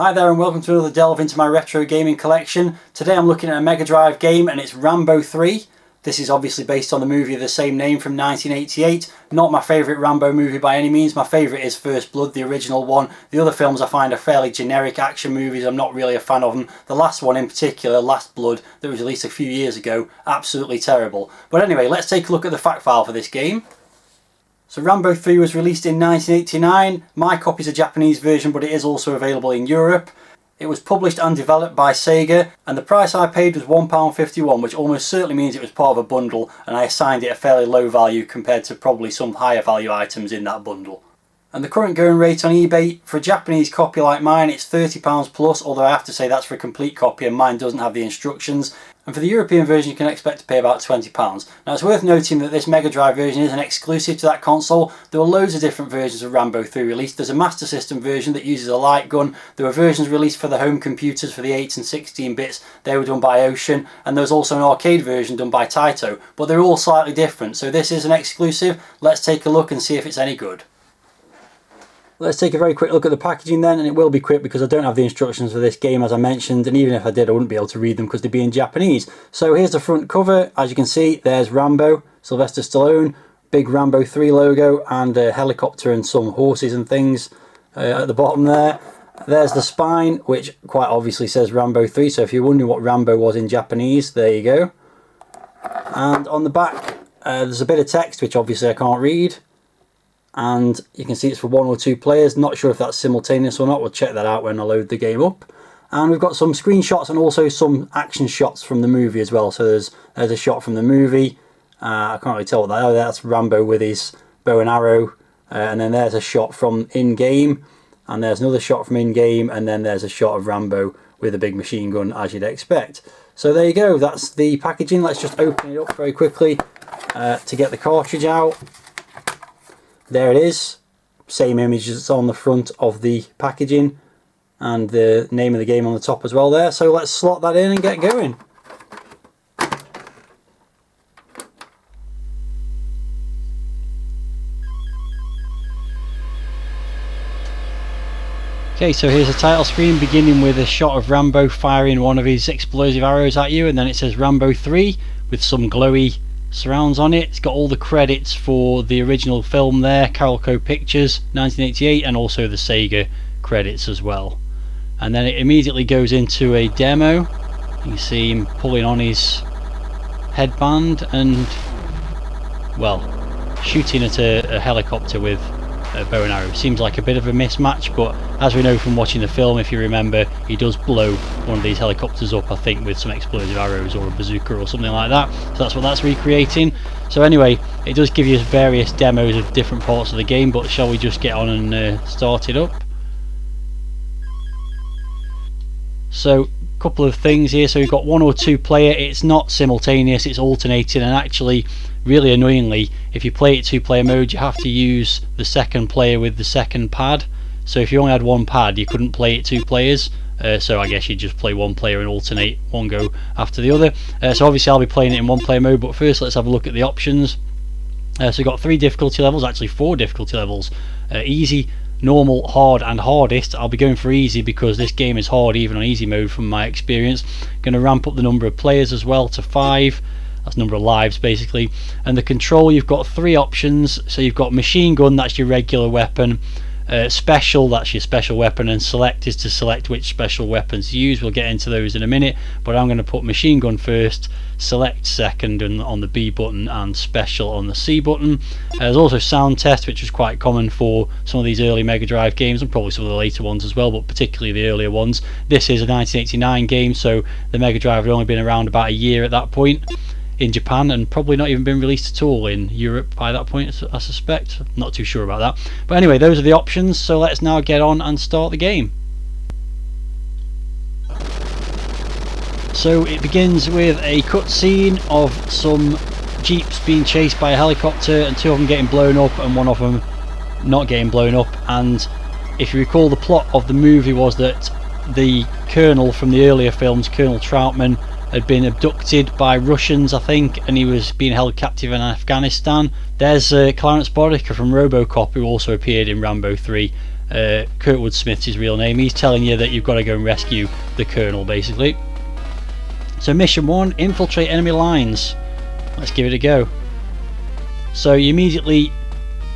Hi there and welcome to another delve into my retro gaming collection. Today I'm looking at a Mega Drive game and it's Rambo 3. This is obviously based on the movie of the same name from 1988. Not my favourite Rambo movie by any means. My favourite is First Blood, the original one. The other films I find are fairly generic action movies. I'm not really a fan of them. The last one in particular, Last Blood, that was released a few years ago, absolutely terrible. But anyway, let's take a look at the fact file for this game. So Rambo 3 was released in 1989. My copy's a Japanese version, but it is also available in Europe. It was published and developed by Sega, and the price I paid was £1.51, which almost certainly means it was part of a bundle, and I assigned it a fairly low value compared to probably some higher value items in that bundle. And the current going rate on eBay, for a Japanese copy like mine, it's £30 plus, although I have to say that's for a complete copy and mine doesn't have the instructions. And for the European version you can expect to pay about £20. Now it's worth noting that this Mega Drive version isn't exclusive to that console. There were loads of different versions of Rambo 3 released. There's a Master System version that uses a light gun. There were versions released for the home computers for the 8 and 16 bits. They were done by Ocean. And there was also an arcade version done by Taito. But they're all slightly different. So this is an exclusive. Let's take a look and see if it's any good. Let's take a very quick look at the packaging then, and it will be quick because I don't have the instructions for this game as I mentioned, and even if I did I wouldn't be able to read them because they'd be in Japanese. So here's the front cover. As you can see, there's Rambo, Sylvester Stallone, big Rambo 3 logo, and a helicopter and some horses and things at the bottom there. There's the spine, which quite obviously says Rambo 3, so if you're wondering what Rambo was in Japanese, there you go. And on the back there's a bit of text which obviously I can't read. And you can see it's for 1 or 2 players. Not sure if that's simultaneous or not. We'll check that out when I load the game up. And we've got some screenshots and also some action shots from the movie as well. So there's a shot from the movie. I can't really tell what that is. Oh, that's Rambo with his bow and arrow. And then there's a shot from in-game. And there's another shot from in-game. And then there's a shot of Rambo with a big machine gun, as you'd expect. So there you go. That's the packaging. Let's just open it up very quickly to get the cartridge out. There it is, same image as on the front of the packaging and the name of the game on the top as well there. So let's slot that in and get going. Okay, so here's the title screen beginning with a shot of Rambo firing one of his explosive arrows at you, and then it says Rambo 3 with some glowy surrounds on it. It's got all the credits for the original film there, Carolco Pictures 1988, and also the Sega credits as well. And then it immediately goes into a demo. You can see him pulling on his headband and, well, shooting at a helicopter with a bow and arrow. Seems like a bit of a mismatch, but as we know from watching the film, if you remember, he does blow one of these helicopters up, I think with some explosive arrows or a bazooka or something like that. So that's what that's recreating. So anyway, it does give you various demos of different parts of the game, but shall we just get on and start it up? So a couple of things here. So you've got 1 or 2 player. It's not simultaneous, it's alternating, and actually really annoyingly, if you play it 2-player mode, you have to use the second player with the second pad. So if you only had 1 pad, you couldn't play it 2 players. So I guess you just play 1 player and alternate one go after the other. So obviously I'll be playing it in 1-player mode, but first let's have a look at the options. So you've got 3 difficulty levels, actually 4 difficulty levels. Easy, normal, hard and hardest. I'll be going for easy because this game is hard even on easy mode from my experience. Going to ramp up the number of players as well to 5. That's number of lives basically. And the control, you've got 3 options. So you've got machine gun, that's your regular weapon. Special, that's your special weapon, and select is to select which special weapons to use. We'll get into those in a minute, but I'm going to put machine gun first, select second and on the B button, and special on the C button. There's also sound test, which was quite common for some of these early Mega Drive games and probably some of the later ones as well, but particularly the earlier ones. This is a 1989 game, so the Mega Drive had only been around about a year at that point in Japan, and probably not even been released at all in Europe by that point, I suspect. Not too sure about that. But anyway, those are the options, so let's now get on and start the game. So it begins with a cutscene of some jeeps being chased by a helicopter, and 2 of them getting blown up and 1 of them not getting blown up. And if you recall, the plot of the movie was that the colonel from the earlier films, Colonel Troutman, had been abducted by Russians, I think, and he was being held captive in Afghanistan. There's Clarence Bodicker from RoboCop, who also appeared in Rambo 3, Kurtwood Smith's his real name. He's telling you that you've got to go and rescue the Colonel, basically. So mission 1, infiltrate enemy lines. Let's give it a go. So you immediately,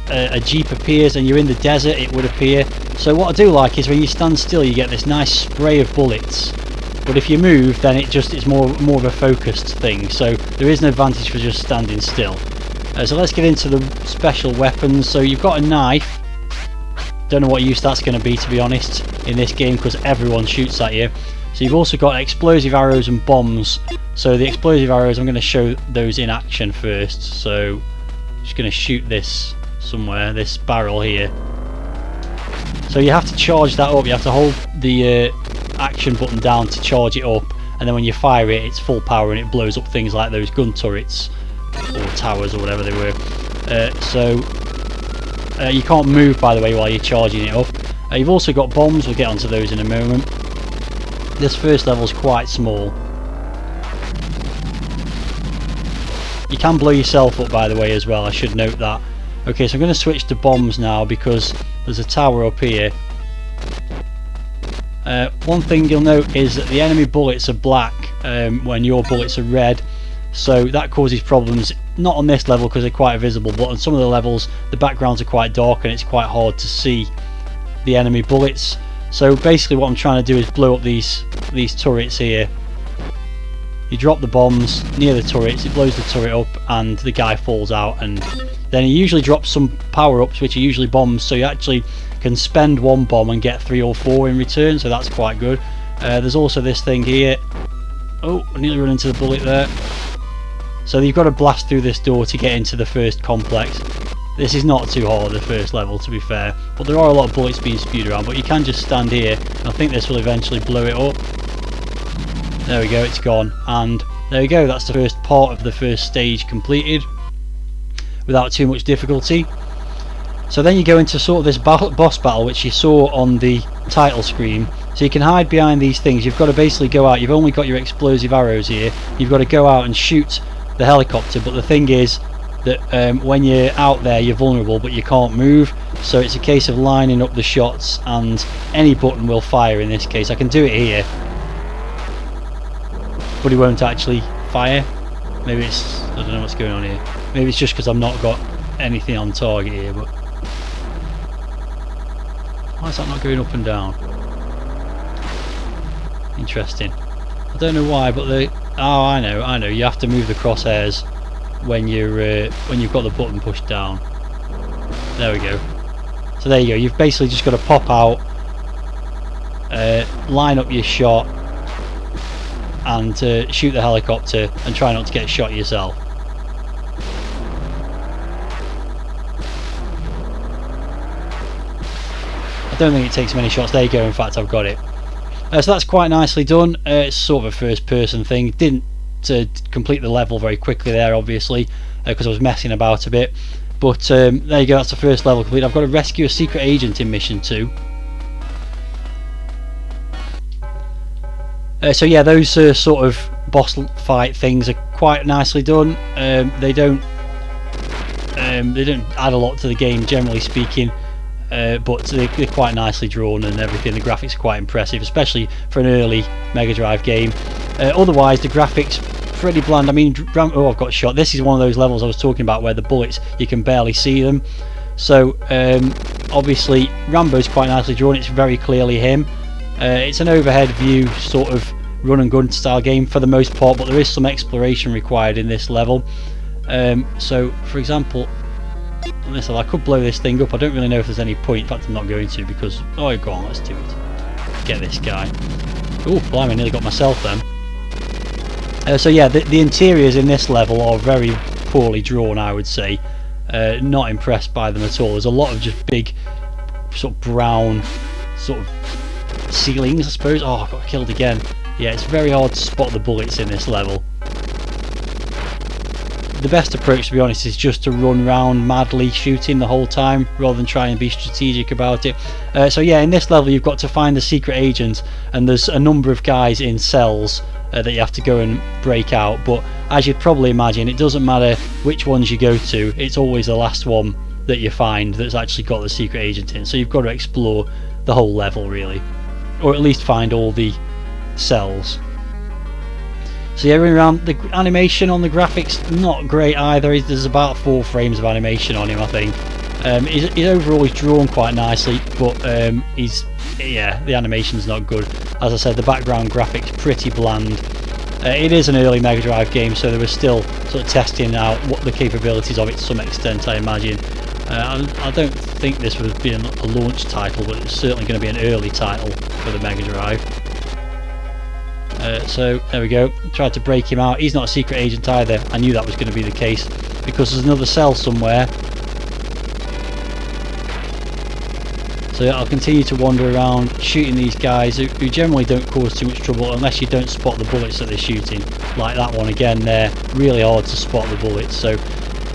a jeep appears and you're in the desert, it would appear. So what I do like is when you stand still you get this nice spray of bullets. But if you move, then it's more of a focused thing. So there is an advantage for just standing still. So let's get into the special weapons. So you've got a knife. Don't know what use that's going to be, to be honest, in this game, because everyone shoots at you. So you've also got explosive arrows and bombs. So the explosive arrows, I'm going to show those in action first. So I'm just going to shoot this somewhere, this barrel here. So you have to charge that up. You have to hold the action button down to charge it up, and then when you fire it, it's full power and it blows up things like those gun turrets or towers or whatever they were. You can't move, by the way, while you're charging it up. You've also got bombs. We'll get onto those in a moment. This first level's quite small. You can blow yourself up, by the way, as well. I should note that. Okay, so I'm going to switch to bombs now because there's a tower up here. One thing you'll note is that the enemy bullets are black when your bullets are red. So that causes problems, not on this level because they're quite visible, but on some of the levels the backgrounds are quite dark and it's quite hard to see the enemy bullets. So basically what I'm trying to do is blow up these turrets here. You drop the bombs near the turrets, it blows the turret up and the guy falls out, and then he usually drops some power-ups which are usually bombs, so you actually can spend one bomb and get 3 or 4 in return, so that's quite good. There's also this thing here. Oh, I nearly run into the bullet there. So you've got to blast through this door to get into the first complex. This is not too hard, the first level, to be fair, but there are a lot of bullets being spewed around, but you can just stand here, and I think this will eventually blow it up. There we go, it's gone, and there we go, that's the first part of the first stage completed without too much difficulty. So then you go into sort of this boss battle which you saw on the title screen. So you can hide behind these things. You've got to basically go out, you've only got your explosive arrows here, you've got to go out and shoot the helicopter, but the thing is that when you're out there you're vulnerable but you can't move, so it's a case of lining up the shots, and any button will fire in this case. I can do it here but it won't actually fire. Maybe it's, I don't know what's going on here, maybe it's just because I've not got anything on target here, but why is that not going up and down? Interesting. I don't know why, but the I know. You have to move the crosshairs when you've got the button pushed down. There we go. So there you go. You've basically just got to pop out, line up your shot, and shoot the helicopter, and try not to get shot yourself. I don't think it takes many shots. There you go. In fact, I've got it. So that's quite nicely done. It's sort of a first person thing. Didn't complete the level very quickly there, obviously, because I was messing about a bit, but there you go, that's the first level complete. I've got to rescue a secret agent in mission 2. So yeah, those sort of boss fight things are quite nicely done. They don't add a lot to the game, generally speaking, but they're quite nicely drawn and everything. The graphics are quite impressive, especially for an early Megadrive game. Otherwise the graphics pretty bland. I mean, oh, I've got shot. This is one of those levels I was talking about where the bullets, you can barely see them. So obviously Rambo's quite nicely drawn. It's very clearly him. It's an overhead view sort of run and gun style game for the most part, but there is some exploration required in this level. So for example, on this level I could blow this thing up. I don't really know if there's any point. In fact, I'm not going to, because oh, go on, let's do it. Get this guy. Oh, blimey, I nearly got myself then. So yeah, the interiors in this level are very poorly drawn, I would say. Not impressed by them at all. There's a lot of just big sort of brown sort of ceilings, I suppose. Oh, I got killed again. Yeah, it's very hard to spot the bullets in this level. The best approach, to be honest, is just to run around madly shooting the whole time rather than try and be strategic about it. So yeah, in this level you've got to find the secret agent, and there's a number of guys in cells that you have to go and break out, but as you'd probably imagine, it doesn't matter which ones you go to, it's always the last one that you find that's actually got the secret agent in. So you've got to explore the whole level really, or at least find all the cells. So yeah, running around, the animation on the graphics not great either. There's about 4 frames of animation on him, I think. He's overall he's drawn quite nicely, but the animation's not good. As I said, the background graphics pretty bland. It is an early Mega Drive game, so they were still sort of testing out what the capabilities of it to some extent, I imagine. I don't think this would have been a launch title, but it's certainly going to be an early title for the Mega Drive. So there we go, tried to break him out. He's not a secret agent either. I knew that was going to be the case because there's another cell somewhere. So I'll continue to wander around shooting these guys who generally don't cause too much trouble unless you don't spot the bullets that they're shooting. Like that one again, they're really hard to spot the bullets. So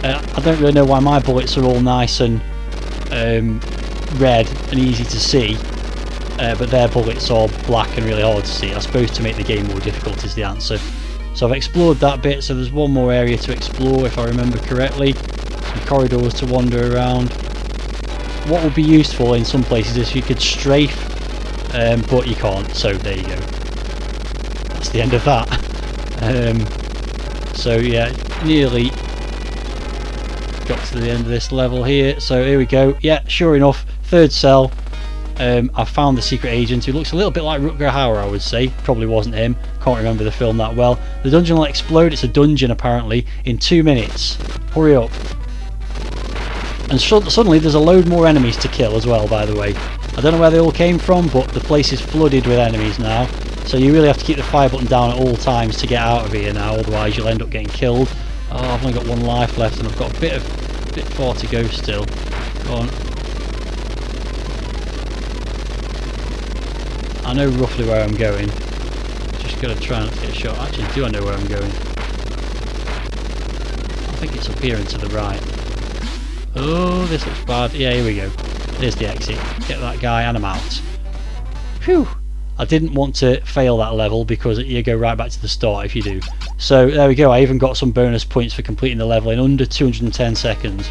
I don't really know why my bullets are all nice and red and easy to see, but their bullets are black and really hard to see. I suppose to make the game more difficult is the answer. So I've explored that bit, so there's one more area to explore if I remember correctly. Some corridors to wander around. What would be useful in some places is if you could strafe, but you can't, so there you go. That's the end of that. So yeah, nearly got to the end of this level here. So here we go. Yeah, sure enough, 3rd cell. I found the secret agent who looks a little bit like Rutger Hauer, I would say. Probably wasn't him. Can't remember the film that well. The dungeon will explode. It's a dungeon apparently in 2 minutes. Hurry up. And suddenly there's a load more enemies to kill as well, by the way. I don't know where they all came from, but the place is flooded with enemies now. So you really have to keep the fire button down at all times to get out of here now, otherwise you'll end up getting killed. Oh, I've only got 1 life left and I've got a bit far to go still. Go on. I know roughly where I'm going. Just gotta try not to get shot. Actually, do I know where I'm going? I think it's up here and to the right. Oh, this looks bad. Yeah, here we go. There's the exit. Get that guy and I'm out. Phew! I didn't want to fail that level because you go right back to the start if you do. So there we go. I even got some bonus points for completing the level in under 210 seconds.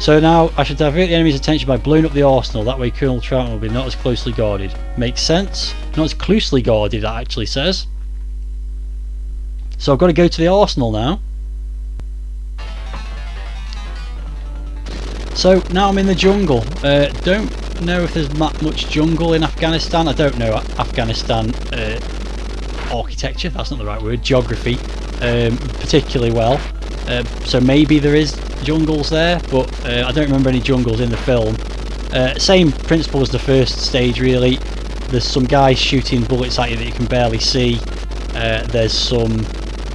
So now I should divert the enemy's attention by blowing up the arsenal. That way Colonel Troutman will be not as closely guarded. Makes sense. Not as closely guarded, it actually says. So I've got to go to the arsenal now. So now I'm in the jungle. Don't know if there's much jungle in Afghanistan. I don't know Afghanistan architecture, that's not the right word, geography particularly well. So maybe there is jungles there, but I don't remember any jungles in the film. Same principle as the first stage really. There's some guys shooting bullets at you that you can barely see. There's some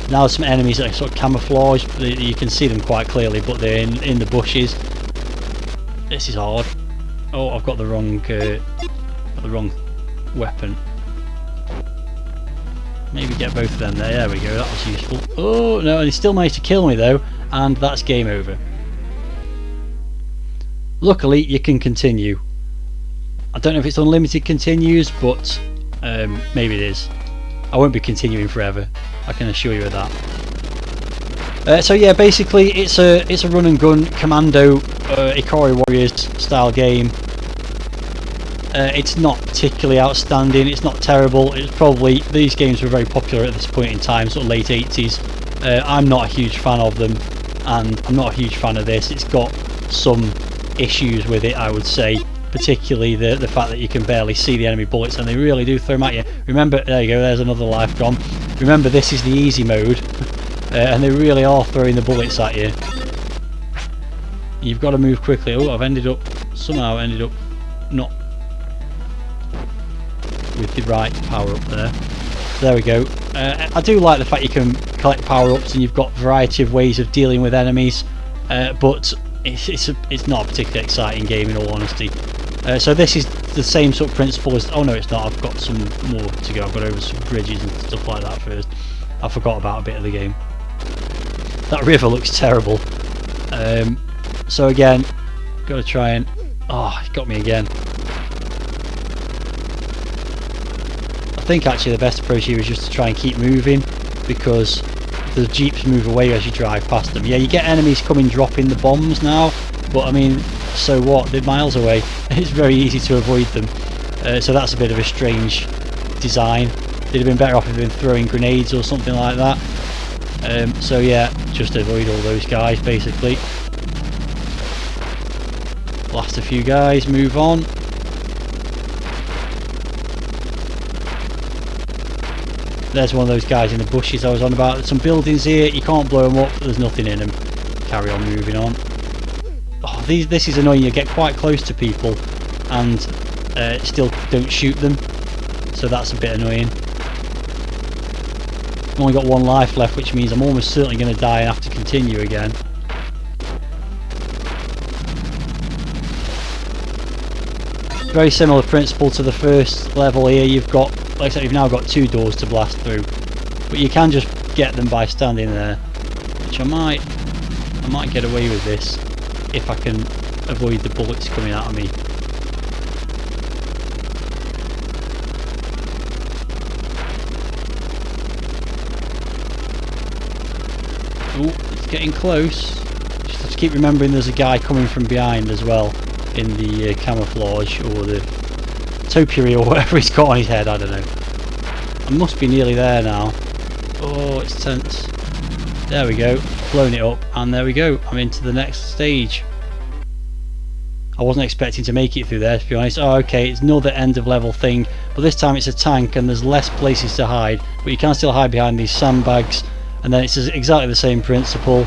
enemies that are sort of camouflaged. You can see them quite clearly, but they're in the bushes. This is hard. Oh, I've got the wrong weapon. Maybe get both of them there. There we go. That was useful. Oh no, and he still managed to kill me though, and that's game over. Luckily, you can continue. I don't know if it's unlimited continues, but maybe it is. I won't be continuing forever. I can assure you of that. So yeah, basically it's a run and gun commando Ikari Warriors style game. It's not particularly outstanding, it's not terrible. It's probably, these games were very popular at this point in time, sort of late 80s. I'm not a huge fan of them, and I'm not a huge fan of this. It's got some issues with it, I would say, particularly the fact that you can barely see the enemy bullets and they really do throw them at you. Remember, there you go, there's another life gone. Remember, this is the easy mode. And they really are throwing the bullets at you. You've got to move quickly. Oh, I've somehow ended up not with the right power up there. There we go. I do like the fact you can collect power-ups and you've got a variety of ways of dealing with enemies, but it's not a particularly exciting game in all honesty. So this is the same sort of principle as... Oh no, it's not. I've got some more to go. I've got over some bridges and stuff like that first. I forgot about a bit of the game. That river looks terrible. So again, got to try and... Oh, it got me again. I think actually the best approach here is just to try and keep moving, because the jeeps move away as you drive past them. Yeah, you get enemies coming dropping the bombs now, but I mean, so what? They're miles away. It's very easy to avoid them. So that's a bit of a strange design. They'd have been better off if they'd been throwing grenades or something like that. So yeah, just avoid all those guys basically. Blast a few guys, move on. There's one of those guys in the bushes I was on about. There's some buildings here, you can't blow them up, there's nothing in them. Carry on moving on. Oh, this is annoying, you get quite close to people and still don't shoot them. So that's a bit annoying. I've only got one life left, which means I'm almost certainly going to die and have to continue again. Very similar principle to the first level here. You've got, like I said, you've now got 2 doors to blast through, but you can just get them by standing there, which I might get away with this if I can avoid the bullets coming out of me. Oh, it's getting close. Just have to keep remembering there's a guy coming from behind as well in the camouflage or the topiary or whatever he's got on his head, I don't know. I must be nearly there now. Oh, it's tense. There we go, blown it up, and there we go, I'm into the next stage. I wasn't expecting to make it through there, to be honest. Oh, okay, it's another end of level thing, but this time it's a tank and there's less places to hide, but you can still hide behind these sandbags, and then it's exactly the same principle.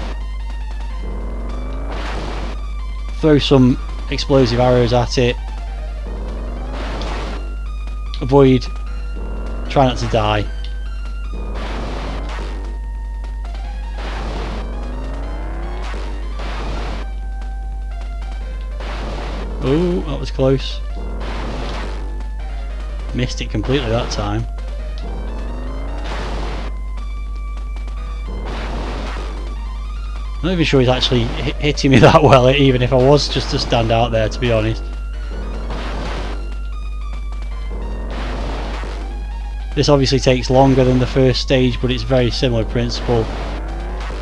Throw some explosive arrows at it. Avoid, try not to die. Oh, that was close. Missed it completely that time. I'm not even sure he's actually hitting me that well, even if I was just to stand out there, to be honest. This obviously takes longer than the first stage, but it's very similar principle.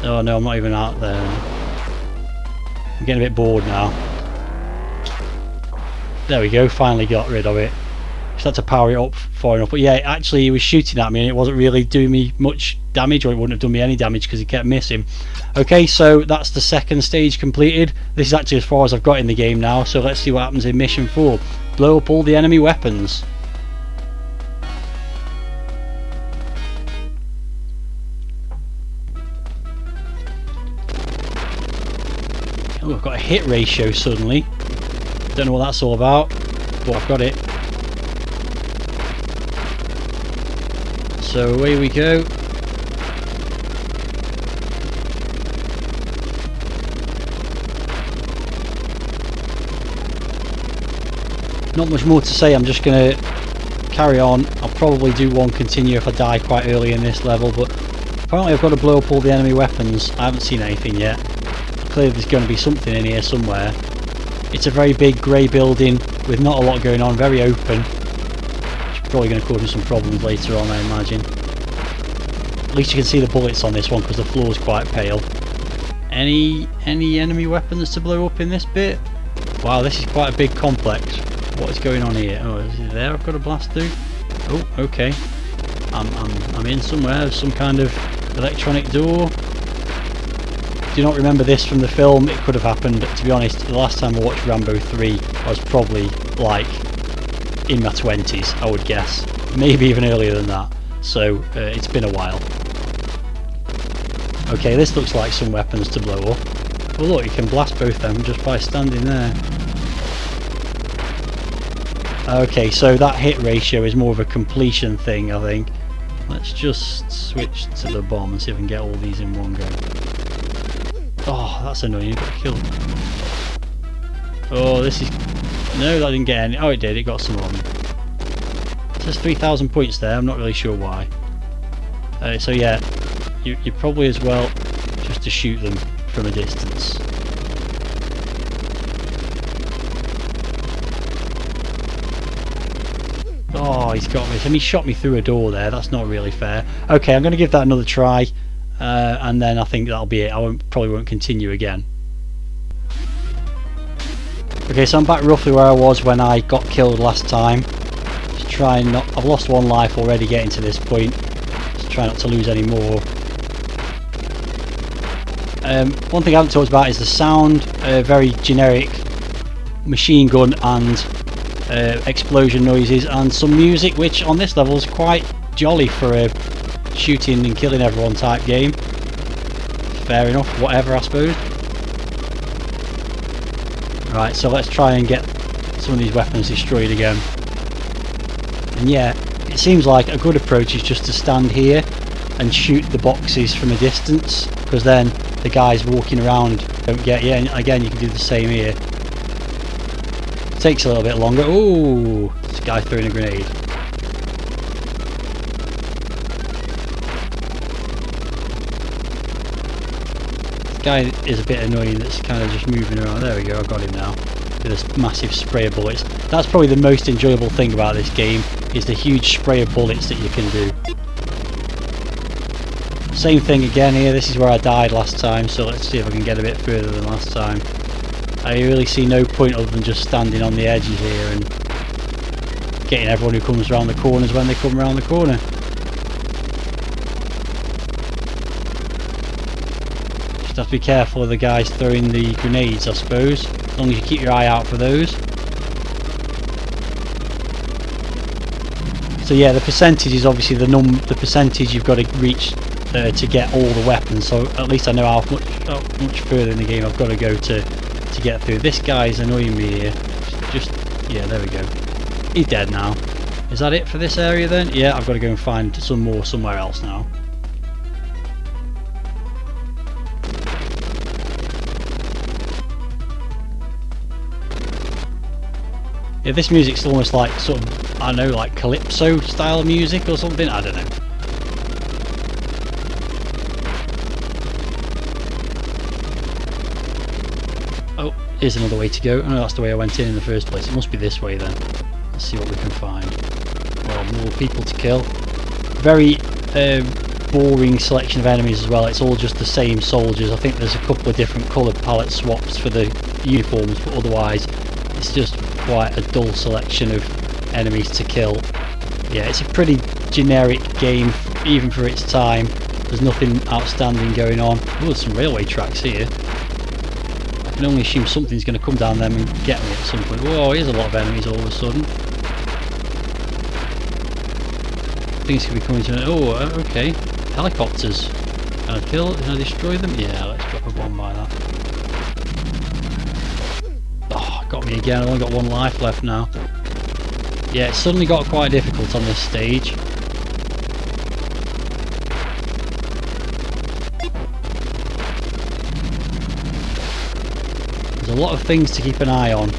Oh no, I'm not even out there. I'm getting a bit bored now. There we go, finally got rid of it. Just had to power it up far enough. But yeah, actually he was shooting at me and it wasn't really doing me much damage, or it wouldn't have done me any damage because he kept missing. Okay, so that's the second stage completed. This is actually as far as I've got in the game now, so let's see what happens in mission 4. Blow up all the enemy weapons. Oh, I've got a hit ratio suddenly. Don't know what that's all about, but I've got it. So away we go. Not much more to say, I'm just going to carry on. I'll probably do one continue if I die quite early in this level, but apparently I've got to blow up all the enemy weapons. I haven't seen anything yet. Clearly there's going to be something in here somewhere. It's a very big grey building with not a lot going on, very open. It's probably going to cause me some problems later on, I imagine. At least you can see the bullets on this one because the floor's quite pale. Any enemy weapons to blow up in this bit? Wow, this is quite a big complex. What is going on here? Oh, is it there I've got to blast through? Oh, okay. I'm in somewhere. There's some kind of electronic door. Do not remember this from the film. It could have happened. To be honest, the last time I watched Rambo 3 I was probably like in my 20s, I would guess. Maybe even earlier than that. So it's been a while. Okay, this looks like some weapons to blow up. Well look, you can blast both of them just by standing there. Okay, so that hit ratio is more of a completion thing, I think. Let's just switch to the bomb and see if I can get all these in one go. Oh, that's annoying, you got killed. Oh, this is... No, that didn't get any. Oh, it did, it got some on me. It says 3,000 points there, I'm not really sure why. So yeah, you probably as well just to shoot them from a distance. Oh, he's got me. And he shot me through a door there. That's not really fair. Okay, I'm going to give that another try. and then I think that'll be it. I probably won't continue again. Okay, so I'm back roughly where I was when I got killed last time. Just try and not... I've lost 1 life already getting to this point. Just try not to lose any more. One thing I haven't talked about is the sound. Very generic machine gun and explosion noises, and some music, which on this level is quite jolly for a shooting and killing everyone type game. Fair enough, whatever, I suppose. Right, so let's try and get some of these weapons destroyed again. And yeah, it seems like a good approach is just to stand here and shoot the boxes from a distance, because then the guys walking around don't get you. And again, you can do the same here. It takes a little bit longer. Ooh, this guy throwing a grenade. Guy is a bit annoying, that's kind of just moving around. There we go, I got him now with this massive spray of bullets. That's probably the most enjoyable thing about this game, is the huge spray of bullets that you can do. Same thing again here. This is where I died last time, so let's see if I can get a bit further than last time. I really see no point other than just standing on the edges here and getting everyone who comes around the corners when they come around the corner. Have to be careful of the guys throwing the grenades, I suppose, as long as you keep your eye out for those. So yeah, the percentage is obviously the percentage you've got to reach to get all the weapons, so at least I know how much further in the game I've got to go to get through. This guy's annoying me here. Just yeah, there we go. He's dead now. Is that it for this area then? Yeah, I've got to go and find some more somewhere else now. Yeah, this music's almost like sort of, I don't know, like calypso style music or something, I don't know. Oh, here's another way to go. Oh no, that's the way I went in the first place. It must be this way then. Let's see what we can find. Well, more people to kill. Very boring selection of enemies as well. It's all just the same soldiers. I think there's a couple of different colour palette swaps for the uniforms, but otherwise it's just quite a dull selection of enemies to kill. Yeah, it's a pretty generic game even for its time. There's nothing outstanding going on. Oh, there's some railway tracks here. I can only assume something's going to come down them and get me at some point. Whoa, here's a lot of enemies all of a sudden. Things could be coming to... Oh, okay. Helicopters. Can I kill? Can I destroy them? Yeah, let's drop a bomb by that. Got me again. I've only got 1 life left now. Yeah, it's suddenly got quite difficult on this stage. There's a lot of things to keep an eye on.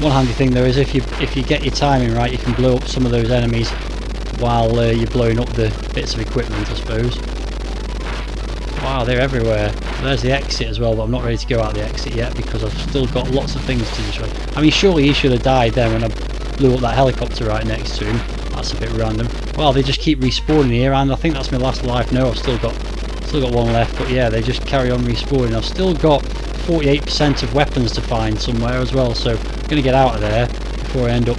One handy thing though is if you get your timing right, you can blow up some of those enemies while you're blowing up the bits of equipment, I suppose. Wow, they're everywhere. There's the exit as well, but I'm not ready to go out the exit yet because I've still got lots of things to destroy. I mean, surely he should have died then when I blew up that helicopter right next to him. That's a bit random. Well, they just keep respawning here, and I think that's my last life. No, I've still got 1 left, but yeah, they just carry on respawning. I've still got 48% of weapons to find somewhere as well, so I'm going to get out of there before I end up...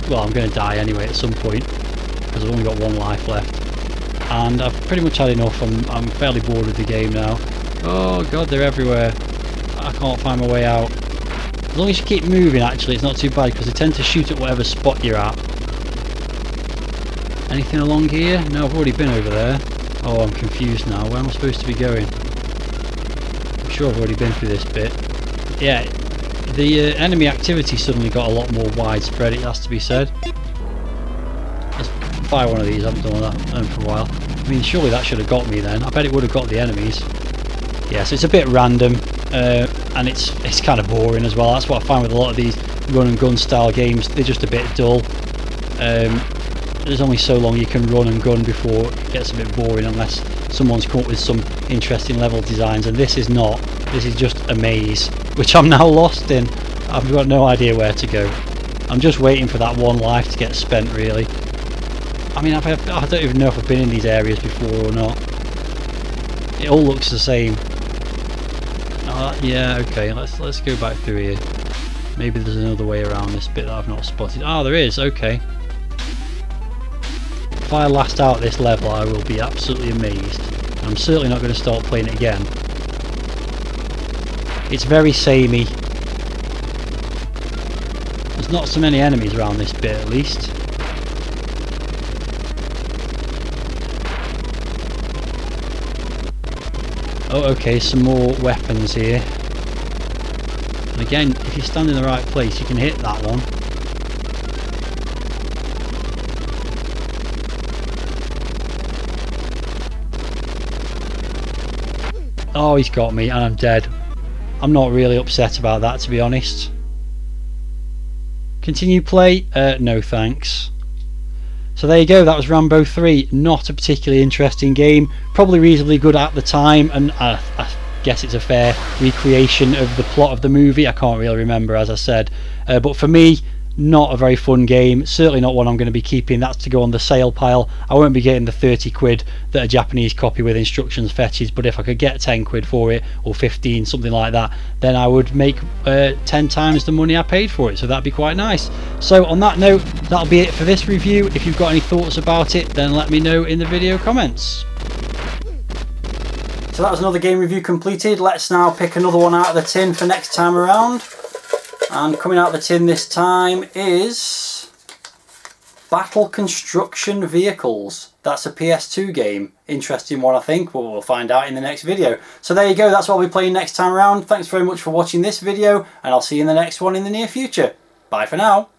Well, I'm going to die anyway at some point because I've only got 1 life left. And I've pretty much had enough. I'm fairly bored with the game now. Oh god, they're everywhere. I can't find my way out. As long as you keep moving, actually, it's not too bad because they tend to shoot at whatever spot you're at. Anything along here? No, I've already been over there. Oh, I'm confused now. Where am I supposed to be going? I'm sure I've already been through this bit. Yeah, the enemy activity suddenly got a lot more widespread, it has to be said. Buy one of these. I haven't done that for a while. I mean, surely that should have got me then. I bet it would have got the enemies. Yeah, so it's a bit random, and it's kind of boring as well. That's what I find with a lot of these run and gun style games. They're just a bit dull. There's only so long you can run and gun before it gets a bit boring unless someone's come up with some interesting level designs, and this is not. This is just a maze, which I'm now lost in. I've got no idea where to go. I'm just waiting for that one life to get spent, really. I mean, I don't even know if I've been in these areas before or not. It all looks the same. Yeah, okay, let's go back through here. Maybe there's another way around this bit that I've not spotted. Ah, there is, okay. If I last out this level, I will be absolutely amazed. I'm certainly not going to start playing it again. It's very samey. There's not so many enemies around this bit, at least. Oh, okay, some more weapons here. And again, if you stand in the right place, you can hit that one. Oh, he's got me and I'm dead. I'm not really upset about that, to be honest. Continue play? No thanks. So there you go, that was Rambo 3. Not a particularly interesting game. Probably reasonably good at the time, and I guess it's a fair recreation of the plot of the movie. I can't really remember, as I said. But for me, not a very fun game. Certainly not one I'm going to be keeping. That's to go on the sale pile. I won't be getting the 30 quid that a Japanese copy with instructions fetches, but if I could get 10 quid for it, or 15, something like that, then I would make 10 times the money I paid for it, so that'd be quite nice. So on that note, that'll be it for this review. If you've got any thoughts about it, then let me know in the video comments. So that was another game review completed. Let's now pick another one out of the tin for next time around. And coming out of the tin this time is Battle Construction Vehicles. That's a PS2 game. Interesting one, I think. We'll find out in the next video. So there you go. That's what we'll be playing next time around. Thanks very much for watching this video, and I'll see you in the next one in the near future. Bye for now.